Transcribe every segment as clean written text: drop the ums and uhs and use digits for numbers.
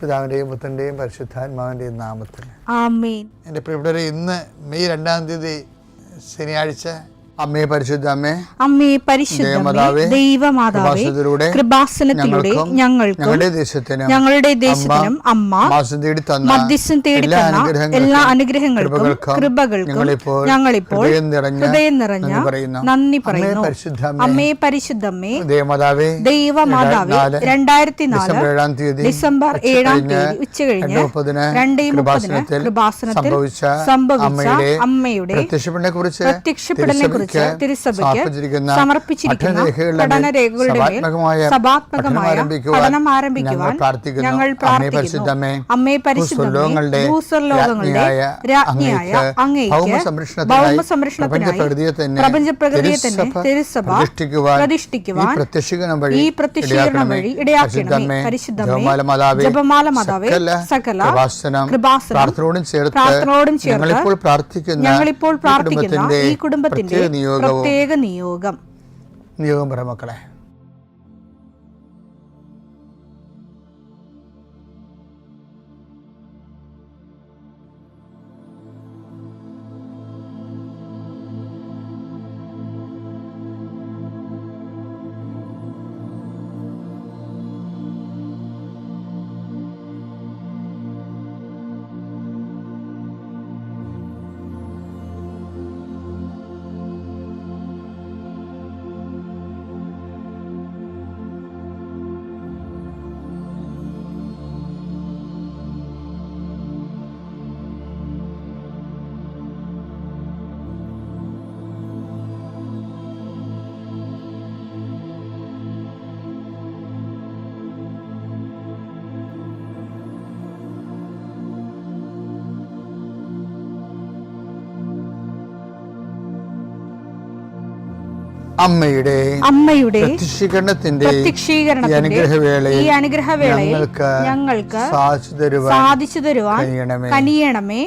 പിതാവിൻ്റെയും പുത്രൻ്റെയും പരിശുദ്ധാത്മാവിൻ്റെയും നാമത്തിൽ ആമേൻ. എൻ്റെ പ്രിയപ്പെട്ടവരെ, ഇന്ന് മെയ് 2 ശനിയാഴ്ച, അമ്മേ പരിശുദ്ധ അമ്മേ, അമ്മേ പരിശുദ്ധമേ, ദൈവമാതാവേ, കൃപാസനത്തിലൂടെ ഞങ്ങൾക്കും ഞങ്ങളുടെ ദേശത്തിനും അമ്മ മധ്യസ്ഥം തേടി തന്ന എല്ലാ അനുഗ്രഹങ്ങൾക്കും കൃപകൾക്കും ഞങ്ങളിപ്പോൾ ഹൃദയം നിറഞ്ഞ നന്ദി പറയുന്നു. അമ്മേ പരിശുദ്ധമേ, ദൈവമാതാവേ, 2004 ഡിസംബർ 7 ഉച്ചകഴിഞ്ഞ് 2:30 കൃപാസനത്തിൽ സംഭവിച്ച അമ്മയുടെ പ്രത്യക്ഷപ്പെടലിനെ കുറിച്ച് തിരുസഭയ്ക്ക് സമർപ്പിച്ചിരിക്കുന്ന പഠനരേഖകളുടെ മേൽ സഭാത്മകമായ പഠനം ആരംഭിക്കുവാൻ ഞങ്ങൾ പ്രാർത്ഥിക്കുന്നു. അമ്മേ പരിശുദ്ധമേ, ഭൂസ്വർലോകങ്ങളുടെ രാജ്ഞിയായ അങ്ങേയ്ക്ക് ഭൗമസംരക്ഷണത്തിനായി പ്രപഞ്ചപ്രകൃതിയെ തന്നെ തിരുസഭ പ്രതിഷ്ഠിക്കുവാൻ ഈ പ്രത്യക്ഷീകരണം വഴി ഇടയാക്കണമേ. പരിശുദ്ധമേ, ജപമാല മാതാവേ, സകല കൃപാസനം പ്രാർത്ഥനയോടും ചേർത്ത് ഞങ്ങളിപ്പോൾ പ്രാർത്ഥിക്കുന്ന ഈ കുടുംബത്തിന്റെ പ്രത്യേക നിയോഗം പറ മക്കളെ. അമ്മയുടെ പ്രത്യക്ഷീകരണത്തിന്റെ ഈ അനുഗ്രഹവേളയിൽ ഞങ്ങൾക്ക് സാധിച്ചു തരുവാൻ കനിയണമേ.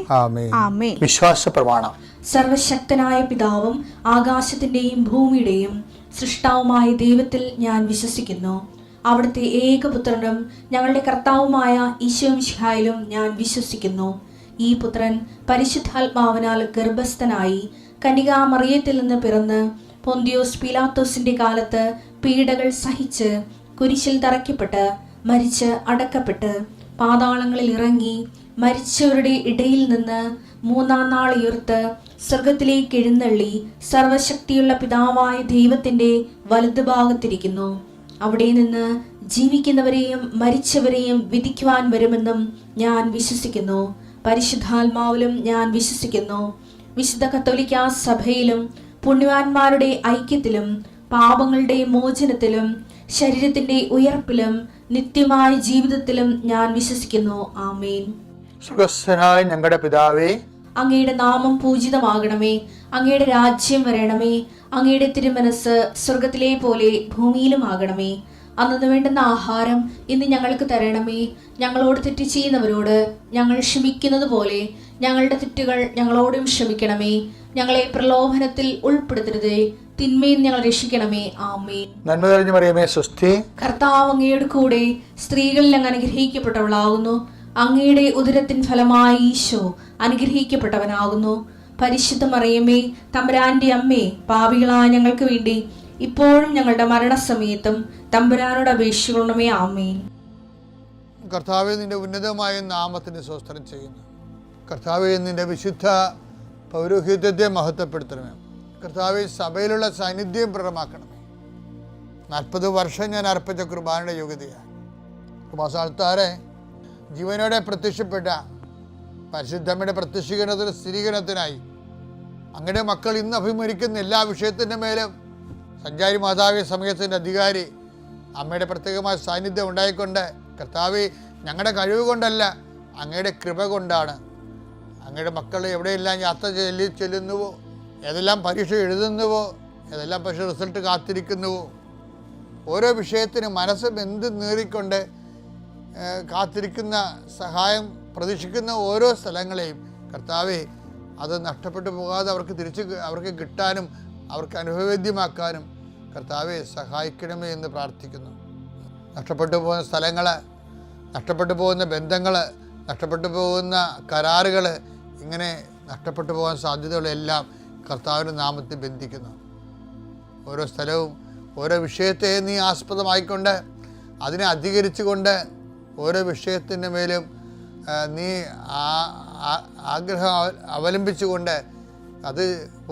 ആമേൻ. വിശ്വാസ പ്രമാണം. സർവശക്തനായ പിതാവും ആകാശത്തിന്റെയും ഭൂമിയുടെയും സൃഷ്ടാവുമായ ദൈവത്തിൽ ഞാൻ വിശ്വസിക്കുന്നു. അവിടുത്തെ ഏകപുത്രനും ഞങ്ങളുടെ കർത്താവുമായ ഈശോമിശിഹായിലും ഞാൻ വിശ്വസിക്കുന്നു. ഈ പുത്രൻ പരിശുദ്ധാത്മാവിനാൽ ഗർഭസ്ഥനായി കന്യകാമറിയത്തിൽ നിന്ന് പിറന്ന് പൊന്തിയോസ് പീലാത്തോസിന്റെ കാലത്ത് പീഡകൾ സഹിച്ച് കുരിശിൽ തറയ്ക്കപ്പെട്ട് മരിച്ച് അടക്കപ്പെട്ട് പാതാളങ്ങളിൽ ഇറങ്ങി മരിച്ചവരുടെ ഇടയിൽ നിന്ന് 3-ാം നാൾ ഉയർത്ത് സ്വർഗത്തിലേക്ക് എഴുന്നള്ളി സർവശക്തിയുള്ള പിതാവായ ദൈവത്തിന്റെ വലതുഭാഗത്തിരിക്കുന്നു. അവിടെ നിന്ന് ജീവിക്കുന്നവരെയും മരിച്ചവരെയും വിധിക്കുവാൻ വരുമെന്നും ഞാൻ വിശ്വസിക്കുന്നു. പരിശുദ്ധാത്മാവിലും ഞാൻ വിശ്വസിക്കുന്നു. വിശുദ്ധ കത്തോലിക്കാ സഭയിലും പുണ്യവാന്മാരുടെ ഐക്യത്തിലും പാപങ്ങളുടെ മോചനത്തിലും ശരീരത്തിന്റെ ഉയർപ്പിലും നിത്യമായ ജീവിതത്തിലും ഞാൻ വിശ്വസിക്കുന്നു. ആമേൻ. സുഖസ്ഥനായ ഞങ്ങളുടെ പിതാവേ, അങ്ങയുടെ നാമം പൂജിതമാകണമേ. അങ്ങയുടെ രാജ്യം വരണമേ. അങ്ങയുടെ തിരുമനസ് സ്വർഗത്തിലെ പോലെ ഭൂമിയിലും ആകണമേ. അന്നു വേണ്ടുന്ന ആഹാരം ഇന്ന് ഞങ്ങൾക്ക് തരണമേ. ഞങ്ങളോട് തെറ്റ് ചെയ്യുന്നവരോട് ഞങ്ങൾ ക്ഷമിക്കുന്നത് പോലെ ഞങ്ങളുടെ തെറ്റുകൾ ഞങ്ങളോടും ക്ഷമിക്കണമേ. ഞങ്ങളെ പ്രലോഭനത്തിൽ ഉൾപ്പെടുത്തരുതേ, തിന്മയിൽ ഞങ്ങൾ രക്ഷിക്കണമേ. ആമേൻ. നന്മ നിറഞ്ഞ മറിയമേ, സ്വസ്തി. കർത്താവ് അങ്ങയുടെ കൂടെ സ്ത്രീകളിൽ അങ്ങ് അനുഗ്രഹിക്കപ്പെട്ടവളാകുന്നു. അങ്ങയുടെ ഉദരത്തിൻ ഫലമായി ഈശോ അനുഗ്രഹിക്കപ്പെട്ടവനാകുന്നു. പരിശുദ്ധ മറിയമേ, തമ്പുരാന്റെ അമ്മേ, പാപികളായ ഞങ്ങൾക്ക് വേണ്ടി ഇപ്പോഴും ഞങ്ങളുടെ മരണസമയത്തും തമ്പുരാനോട് അപേക്ഷിക്കണമേ. ആമേൻ. കർത്താവേ, നിന്റെ ഉന്നതമായ നാമത്തിന് സ്തോത്രം ചെയ്യുന്നു. കർത്താവേ, നിന്റെ വിശുദ്ധ പൗരോഹിത്യത്തെ മഹത്വപ്പെടുത്തണമേ. കർത്താവേ, സഭയിലുള്ള സാന്നിധ്യം പ്രകടമാക്കണമേ. 40 വർഷം ഞാൻ അർപ്പിച്ച കുർബാനയുടെ യോഗ്യതയാണ്. കൃപാസ്ഥാനത്താറെ ജീവനോടെ പ്രത്യക്ഷപ്പെട്ട പരിശുദ്ധമ്മയുടെ പ്രത്യക്ഷീകരണത്തിന് സ്ഥിരീകരണത്തിനായി അങ്ങയുടെ മക്കൾ ഇന്ന് അഭിമുഖിക്കുന്ന എല്ലാ വിഷയത്തിൻ്റെ മേലും സഞ്ചാരി മാതാവി സമയത്തിൻ്റെ അധികാരി അമ്മയുടെ പ്രത്യേകമായ സാന്നിധ്യം ഉണ്ടായിക്കൊണ്ട് കർത്താവേ, ഞങ്ങളുടെ കഴിവ് കൊണ്ടല്ല, അങ്ങയുടെ കൃപ കൊണ്ടാണ് അങ്ങയുടെ മക്കൾ എവിടെയെല്ലാം യാത്ര ചെല്ലുന്നുവോ, ഏതെല്ലാം പരീക്ഷ എഴുതുന്നുവോ, ഏതെല്ലാം പക്ഷേ റിസൾട്ട് കാത്തിരിക്കുന്നുവോ, ഓരോ വിഷയത്തിനും മനസ്സ് ബന്ധു നേറിക്കൊണ്ട് കാത്തിരിക്കുന്ന സഹായം പ്രതീക്ഷിക്കുന്ന ഓരോ സ്ഥലങ്ങളെയും കർത്താവേ, അത് നഷ്ടപ്പെട്ടു പോകാതെ അവർക്ക് കിട്ടാനും അവർക്ക് അനുഭവവേദ്യമാക്കാനും കർത്താവെ സഹായിക്കണമേ എന്ന് പ്രാർത്ഥിക്കുന്നു. നഷ്ടപ്പെട്ടു പോകുന്ന സ്ഥലങ്ങൾ നഷ്ടപ്പെട്ടു പോകുന്ന ബന്ധങ്ങൾ, നഷ്ടപ്പെട്ടു പോകുന്ന കരാറുകൾ, ഇങ്ങനെ നഷ്ടപ്പെട്ടു പോകാൻ സാധ്യതകളെല്ലാം കർത്താവിൻ്റെ നാമത്തിൽ ബന്ധിക്കുന്നു. ഓരോ സ്ഥലവും ഓരോ വിഷയത്തെ നീ ആസ്പദമായിക്കൊണ്ട് അതിനെ അധികരിച്ചുകൊണ്ട് ഓരോ വിഷയത്തിൻ്റെ മേലും നീ ആഗ്രഹം അവലംബിച്ചുകൊണ്ട് അത്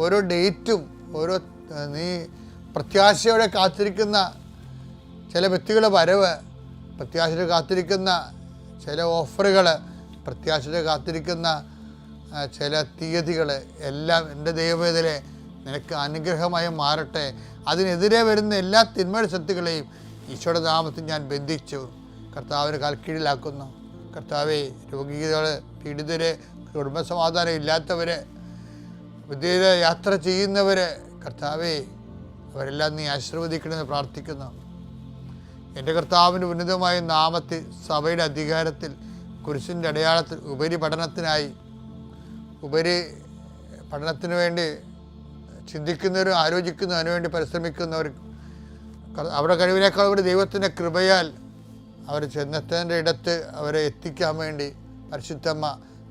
ഓരോ ഡേറ്റും ഓരോ നീ പ്രത്യാശയോടെ കാത്തിരിക്കുന്ന ചില വ്യക്തികളുടെ വരവ്, പ്രത്യാശയോടെ കാത്തിരിക്കുന്ന ചില ഓഫറുകൾ, പ്രത്യാശയോടെ കാത്തിരിക്കുന്ന ചില തീയതികൾ എല്ലാം എൻ്റെ ദൈവവേദനെ നിനക്ക് അനുഗ്രഹമായി മാറട്ടെ. അതിനെതിരെ വരുന്ന എല്ലാ തിന്മയുടെ ശക്തികളെയും ഈശോയുടെ നാമത്തിൽ ഞാൻ ബന്ധിച്ചു കർത്താവിന് കാൽക്കീഴിലാക്കുന്നു. കർത്താവെ, രോഗികൾ, പീഡിതർ, കുടുംബസമാധാനം ഇല്ലാത്തവർ, വിദേശ യാത്ര ചെയ്യുന്നവർ, കർത്താവെ അവരെല്ലാം നീ ആശീർവദിക്കണമെന്ന് പ്രാർത്ഥിക്കുന്നു. എൻ്റെ കർത്താവിൻ്റെ ഉന്നതമായ നാമത്തിൽ സഭയുടെ അധികാരത്തിൽ കുരിശിൻ്റെ അടയാളത്തിൽ ഉപരി പഠനത്തിന് വേണ്ടി ചിന്തിക്കുന്നവരും ആലോചിക്കുന്നവരും അതിനുവേണ്ടി പരിശ്രമിക്കുന്നവർ അവരുടെ കഴിവിനേക്കാൾ കൂടി ദൈവത്തിൻ്റെ കൃപയാൽ അവർ ചെന്നെത്തേണ്ട ഇടത്ത് അവരെ എത്തിക്കാൻ വേണ്ടി പരിശുദ്ധമ്മ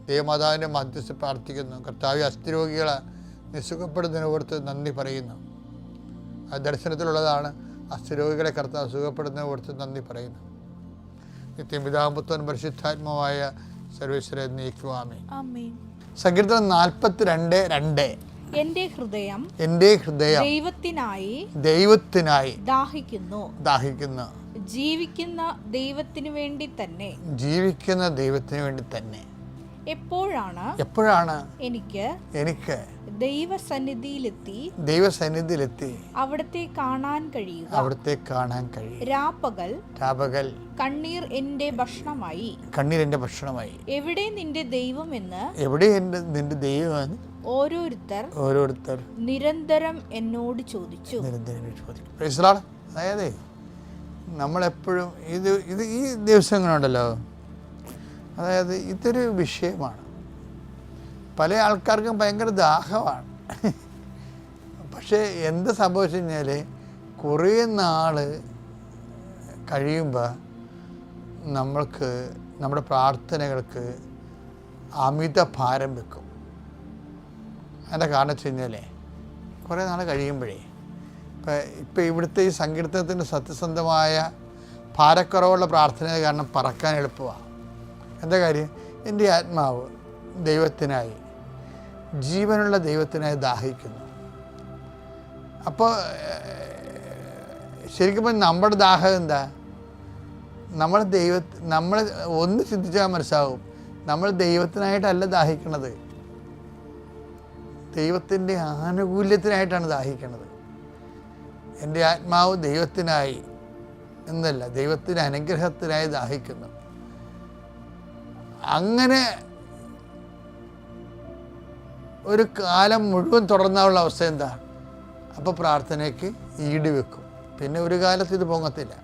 ദൈവമാതാവിൻ്റെ മധ്യസ്ഥ പ്രാർത്ഥിക്കുന്നു. കർത്താവ് അസ്ഥിരോഗികളെ നിസുഖപ്പെടുന്നതിനെ ഓർത്ത് നന്ദി പറയുന്നു. ആ ദർശനത്തിലുള്ളതാണ്. അസ്ഥിരോഗികളെ കർത്താവ് സുഖപ്പെടുന്നതിനെ ഓർത്ത് നന്ദി പറയുന്നു. നിത്യപിതാപുത്രൻ പരിശുദ്ധാത്മാവായ സർവേശ്വര നീക്കുവാമേ. സങ്കീർത്തനം 42:2 എന്റെ ഹൃദയം ദൈവത്തിനായി ദാഹിക്കുന്നു. ജീവിക്കുന്ന ദൈവത്തിനു വേണ്ടി തന്നെ. എപ്പോഴാണ് എനിക്ക് ദൈവസന്നിധിയിലെത്തി അവിടത്തെ കാണാൻ കഴിയുക. രാപ്പകൽ കണ്ണീർ എന്റെ ഭക്ഷണമായി. എവിടെ നിന്റെ ദൈവമെന്ന് ഓരോരുത്തർ നിരന്തരം എന്നോട് ചോദിച്ചു. അതായത് നമ്മളെപ്പോഴും ഈ ദിവസങ്ങളുണ്ടല്ലോ, അതായത് ഇതൊരു വിഷയമാണ്. പല ആൾക്കാർക്കും ഭയങ്കര ദാഹമാണ്. പക്ഷേ എന്ത് സംഭവിച്ചു കഴിഞ്ഞാൽ കുറേ നാൾ കഴിയുമ്പോൾ നമ്മൾക്ക് നമ്മുടെ പ്രാർത്ഥനകൾക്ക് അമിത ഭാരം വെക്കും. അതിൻ്റെ കാരണം വെച്ച് കഴിഞ്ഞാൽ കുറേ നാൾ കഴിയുമ്പോഴേ ഇപ്പം ഇവിടുത്തെ ഈ സങ്കീർത്തനത്തിൻ്റെ സത്യസന്ധമായ ഭാരക്കുറവുള്ള പ്രാർത്ഥന കാരണം പറക്കാൻ എളുപ്പമാണ്. എന്താ കാര്യം? എൻ്റെ ആത്മാവ് ദൈവത്തിനായി, ജീവനുള്ള ദൈവത്തിനായി ദാഹിക്കുന്നു. അപ്പോൾ ശരിക്കും നമ്മുടെ ദാഹം എന്താ? നമ്മൾ ഒന്ന് ചിന്തിച്ചാൽ മനസ്സിലാവും, നമ്മൾ ദൈവത്തിനായിട്ടല്ല ദാഹിക്കണത്, ദൈവത്തിൻ്റെ ആനുകൂല്യത്തിനായിട്ടാണ് ദാഹിക്കുന്നത്. എൻ്റെ ആത്മാവ് ദൈവത്തിനായി എന്നല്ല, ദൈവത്തിൻ്റെ അനുഗ്രഹത്തിനായി ദാഹിക്കുന്നു. അങ്ങനെ ഒരു കാലം മുഴുവൻ തുടർന്നുള്ള അവസ്ഥ എന്താ? അപ്പോൾ പ്രാർത്ഥനയ്ക്ക് ഈട് വെക്കും. പിന്നെ ഒരു കാലത്ത് ഇത് പൊങ്ങത്തില്ല.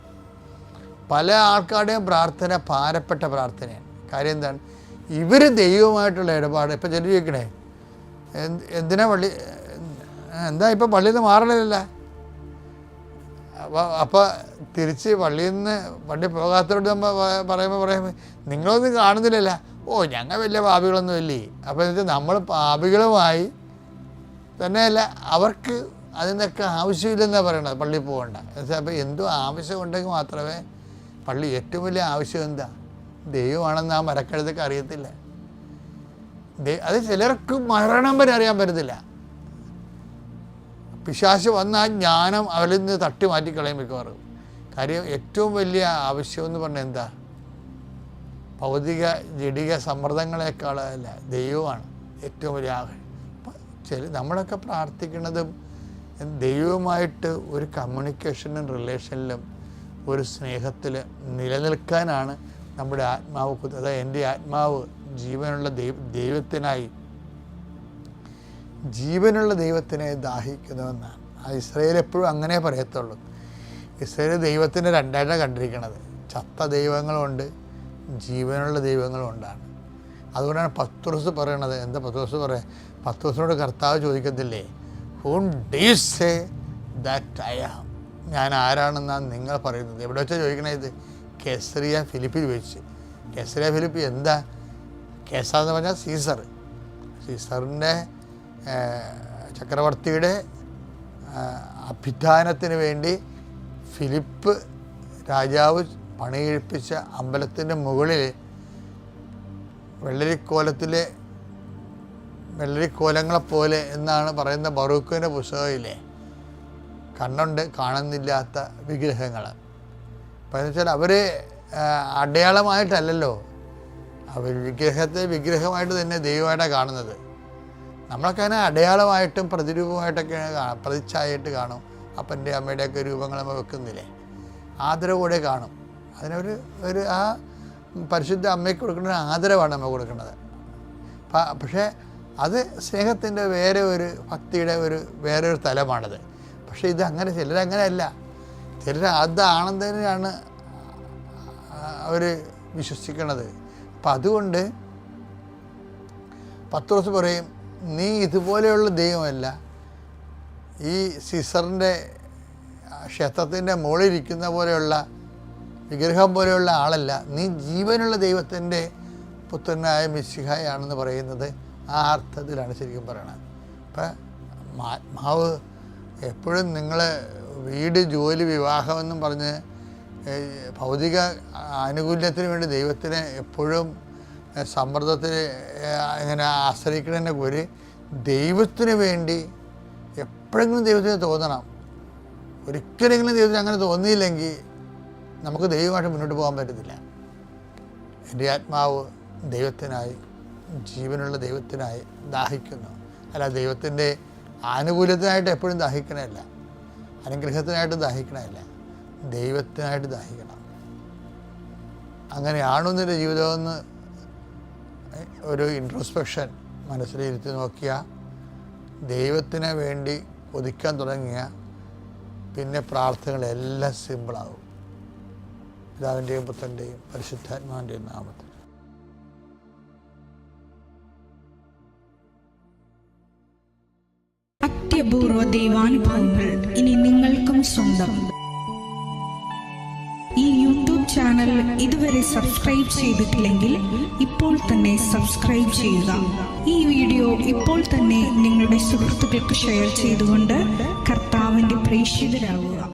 പല ആൾക്കാരുടെയും പ്രാർത്ഥന ഭാരപ്പെട്ട പ്രാർത്ഥനയാണ്. കാര്യം എന്താണ്? ഇവർ ദൈവമായിട്ടുള്ള ഇടപാട്. ഇപ്പം ചിലർ ചോദിക്കണേ, എന്തിനാ എന്താ ഇപ്പം പള്ളിയിൽ നിന്ന് മാറണില്ല? അപ്പോൾ തിരിച്ച് പള്ളി പോകാത്തവരോട് നമ്മൾ പറയുമ്പോൾ നിങ്ങളൊന്നും കാണുന്നില്ലല്ല. ഞങ്ങൾ വലിയ പാപികളൊന്നും ഇല്ലേ. അപ്പോൾ എന്നിട്ട് നമ്മൾ പാപികളുമായി തന്നെയല്ല, അവർക്ക് അതിനൊക്കെ ആവശ്യമില്ലെന്നാണ് പറയണത് പള്ളിയിൽ പോകണ്ട. അപ്പോൾ എന്തോ ആവശ്യമുണ്ടെങ്കിൽ മാത്രമേ പള്ളി. ഏറ്റവും വലിയ ആവശ്യം എന്താ? ദൈവമാണെന്ന് ആ മരക്കഴുതൊക്കെ അറിയത്തില്ല. അത് ചിലർക്ക് മരണം വരെ അറിയാൻ പറ്റത്തില്ല. പിശാച് വന്ന ആ ജ്ഞാനം അവരിൽ നിന്ന് തട്ടി മാറ്റിക്കളയും മിക്കവാറും. കാര്യം ഏറ്റവും വലിയ ആവശ്യമെന്ന് പറഞ്ഞാൽ എന്താ? ഭൗതിക ജഡിക സമ്മർദ്ദങ്ങളെക്കാളല്ല, ദൈവമാണ് ഏറ്റവും വലിയ ആഗ്രഹം. നമ്മളൊക്കെ പ്രാർത്ഥിക്കുന്നതും ദൈവവുമായിട്ട് ഒരു കമ്മ്യൂണിക്കേഷനും റിലേഷനിലും ഒരു സ്നേഹത്തിൽ നിലനിൽക്കാനാണ് നമ്മുടെ ആത്മാവ്. അതായത് എൻ്റെ ആത്മാവ് ജീവനുള്ള ദൈവത്തിനായി ദാഹിക്കുന്നുവെന്നാണ്. ഇസ്രായേൽ എപ്പോഴും അങ്ങനെ പറയത്തുള്ളൂ. ഇസ്രായേൽ ദൈവത്തിൻ്റെ രണ്ടായിട്ടാണ് കണ്ടിരിക്കുന്നത്. ചത്ത ദൈവങ്ങളുണ്ട്, ജീവനുള്ള ദൈവങ്ങളുണ്ടാണ്. അതുകൊണ്ടാണ് പത്രോസ് പറയണത്. എന്താ പത്രോസ് പറയാം? പത്രോസിനോട് കർത്താവ് ചോദിക്കത്തില്ലേ, who do you say that I am? ഞാൻ ആരാണെന്നാണ് നിങ്ങൾ പറയുന്നത്? എവിടെ വെച്ചാൽ ചോദിക്കണേ? ഇത് കെസറിയ ഫിലിപ്പിൽ വെച്ച്. കേസറിയ ഫിലിപ്പ് എന്താ? കേസർ എന്ന് പറഞ്ഞാൽ സീസറിൻ്റെ ചക്രവർത്തിയുടെ അഭിധാനത്തിന് വേണ്ടി ഫിലിപ്പ് രാജാവ് പണികഴിപ്പിച്ച അമ്പലത്തിൻ്റെ മുകളിൽ വെള്ളരിക്കോലങ്ങളെപ്പോലെ എന്നാണ് പറയുന്ന ബറൂക്കിൻ്റെ പുസ്തകമില്ലേ, കണ്ണുണ്ട് കാണുന്നില്ലാത്ത വിഗ്രഹങ്ങൾ. അപ്പോൾ എന്ന് വെച്ചാൽ അവർ അടയാളമായിട്ടല്ലല്ലോ, അവർ വിഗ്രഹമായിട്ട് തന്നെ ദൈവമായിട്ടാണ് കാണുന്നത്. നമ്മളൊക്കെ അതിനെ അടയാളമായിട്ടും പ്രതിരൂപമായിട്ടൊക്കെയാണ് പ്രതിച്ഛായിട്ട് കാണും. അപ്പൻ്റെ അമ്മയുടെയൊക്കെ രൂപങ്ങൾ നമ്മൾ വെക്കുന്നില്ലേ, ആദരവോടെ കാണും. അതിനൊരു ആ പരിശുദ്ധ അമ്മയ്ക്ക് കൊടുക്കുന്ന ആദരവാണ് നമ്മൾ കൊടുക്കുന്നത്. പക്ഷേ അത് സ്നേഹത്തിൻ്റെ ഭക്തിയുടെ വേറെ ഒരു തലമാണത്. പക്ഷേ ഇതങ്ങനെ ചിലരങ്ങനെയല്ല, ചിലർ അതാണെന്നതിനാണ് അവർ വിശ്വസിക്കുന്നത്. അപ്പം അതുകൊണ്ട് പത്രോസ് പറയും, നീ ഇതുപോലെയുള്ള ദൈവമല്ല, ഈ സീസറിൻ്റെ ക്ഷേത്രത്തിൻ്റെ മുകളിലിരിക്കുന്ന പോലെയുള്ള വിഗ്രഹം പോലെയുള്ള ആളല്ല, നീ ജീവനുള്ള ദൈവത്തിൻ്റെ പുത്രനായ മിശിഹായാണെന്ന് പറയുന്നത് ആ അർത്ഥത്തിലാണ് ശരിക്കും പറയണത്. അപ്പം ആത്മാവ് എപ്പോഴും നിങ്ങൾ വീട്, ജോലി, വിവാഹമെന്നും പറഞ്ഞ് ഭൗതിക ആനുകൂല്യത്തിന് വേണ്ടി ദൈവത്തിനെ എപ്പോഴും സമ്മർദ്ദത്തിൽ ഇങ്ങനെ ആശ്രയിക്കുന്നതിൻ്റെ ഒരു ദൈവത്തിന് വേണ്ടി എപ്പോഴെങ്കിലും ദൈവത്തിന് തോന്നണം. ഒരിക്കലെങ്കിലും ദൈവത്തിന് അങ്ങനെ തോന്നിയില്ലെങ്കിൽ നമുക്ക് ദൈവമായിട്ട് മുന്നോട്ട് പോകാൻ പറ്റത്തില്ല. എൻ്റെ ആത്മാവ് ദൈവത്തിനായി, ജീവനുള്ള ദൈവത്തിനായി ദാഹിക്കുന്നു. അല്ല, ദൈവത്തിൻ്റെ ആനുകൂല്യത്തിനായിട്ട് എപ്പോഴും ദാഹിക്കണമല്ല, അനുഗ്രഹത്തിനായിട്ട് ദാഹിക്കണമല്ല, ദൈവത്തിനായിട്ട് ദാഹിക്കണം. അങ്ങനെയാണോ നിൻ്റെ ജീവിതമെന്ന് ഒരു ഇൻട്രോസ്പെക്ഷൻ മനസ്സിലിരുത്തി നോക്കിയാൽ, ദൈവത്തിന് വേണ്ടി കൊതിക്കാൻ തുടങ്ങിയ പിന്നെ പ്രാർത്ഥനകളെല്ലാം സിമ്പിളാകും. പിതാവിൻ്റെയും പുത്രൻ്റെയും പരിശുദ്ധാത്മാവിൻ്റെയും നാമത്തിൽ. അത്യപൂർവ ദൈവാനുഭവങ്ങൾ ഇനി നിങ്ങൾക്കും സ്വന്തം. ഈ യൂട്യൂബ് ചാനൽ ഇതുവരെ സബ്സ്ക്രൈബ് ചെയ്തിട്ടില്ലെങ്കിൽ ഇപ്പോൾ തന്നെ സബ്സ്ക്രൈബ് ചെയ്യുക. ഈ വീഡിയോ ഇപ്പോൾ തന്നെ നിങ്ങളുടെ സുഹൃത്തുക്കൾക്ക് ഷെയർ ചെയ്തുകൊണ്ട് കർത്താവിൻ്റെ പ്രേക്ഷിതരാകുക.